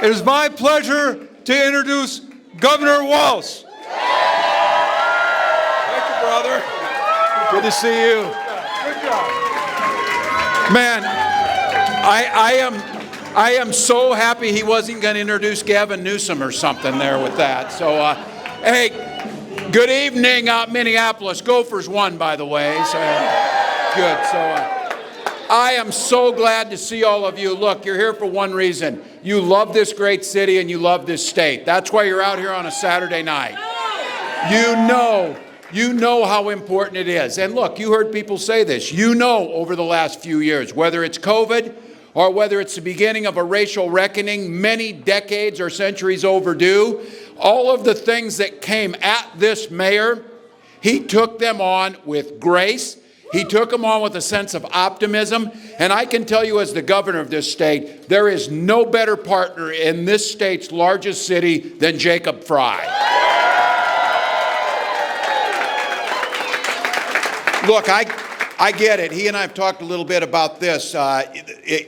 It is my pleasure to introduce Governor Walz. Thank you, brother. Good to see you. Good job. Man, I am so happy he wasn't going to introduce Gavin Newsom or something there with that. So, hey, good evening, Minneapolis. Gophers won, by the way. So, good. So, I am so glad to see all of you. Look, you're here for one reason. You love this great city and you love this state. That's why you're out here on a Saturday night. You know how important it is. And look, you heard people say this. You know over the last few years, whether it's COVID or whether it's the beginning of a racial reckoning, many decades or centuries overdue, all of the things that came at this mayor, he took them on with grace. He took them on with a sense of optimism, and I can tell you as the governor of this state, there is no better partner in this state's largest city than Jacob Frey. Look, I get it. He and I have talked a little bit about this.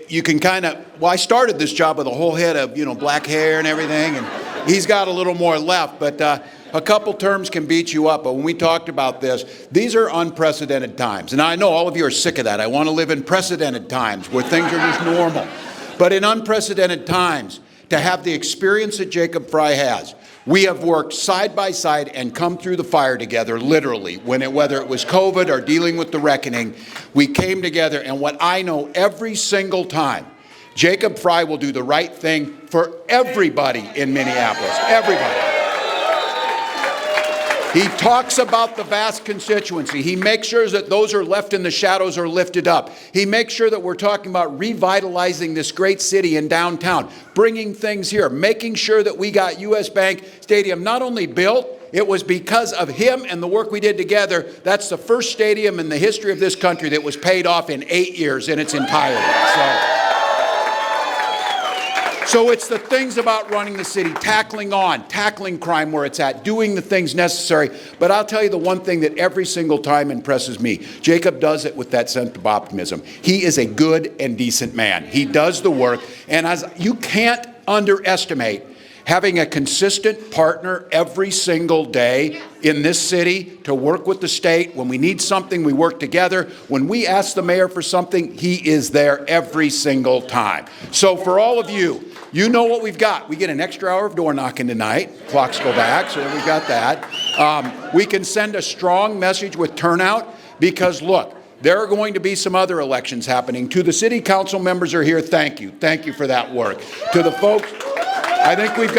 You can kind of, well, I started this job with a whole head of, black hair and everything, and he's got a little more left, but a couple terms can beat you up, but when we talked about this, these are unprecedented times. And I know all of you are sick of that. I want to live in precedented times where things are just normal. But in unprecedented times, to have the experience that Jacob Frey has, we have worked side by side and come through the fire together, literally, whether it was COVID or dealing with the reckoning, we came together. And what I know every single time, Jacob Frey will do the right thing for everybody in Minneapolis, everybody. He talks about the vast constituency. He makes sure that those who are left in the shadows are lifted up. He makes sure that we're talking about revitalizing this great city in downtown, bringing things here, making sure that we got US Bank Stadium not only built, it was because of him and the work we did together. That's the first stadium in the history of this country that was paid off in 8 years in its entirety. So it's the things about running the city, tackling crime where it's at, doing the things necessary. But I'll tell you the one thing that every single time impresses me. Jacob does it with that sense of optimism. He is a good and decent man. He does the work. And you can't underestimate having a consistent partner every single day in this city to work with the state. When we need something, we work together. When we ask the mayor for something, he is there every single time. So for all of you, you know what we've got. We get an extra hour of door knocking tonight. Clocks go back, so we've got that. We can send a strong message with turnout because, look, there are going to be some other elections happening. To the city council members are here, thank you. Thank you for that work. To the folks, I think we've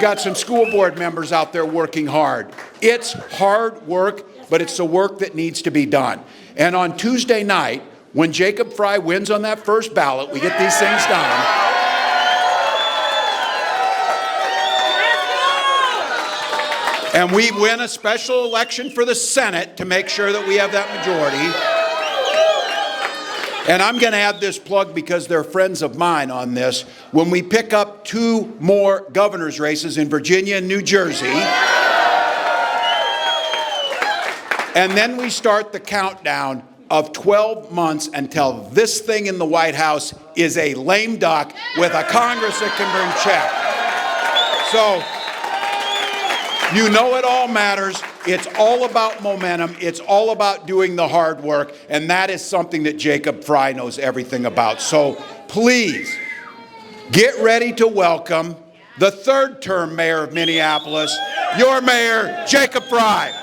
got some school board members out there working hard. It's hard work, but it's the work that needs to be done. And on Tuesday night, when Jacob Frey wins on that first ballot, we get these things done. And we win a special election for the Senate to make sure that we have that majority. And I'm going to add this plug because they're friends of mine on this. When we pick up 2 more governor's races in Virginia and New Jersey, and then we start the countdown of 12 months until this thing in the White House is a lame duck with a Congress that can bring check. So, you know it all matters. It's all about momentum. It's all about doing the hard work. And that is something that Jacob Frey knows everything about. So please get ready to welcome the 3rd-term mayor of Minneapolis, your mayor, Jacob Frey.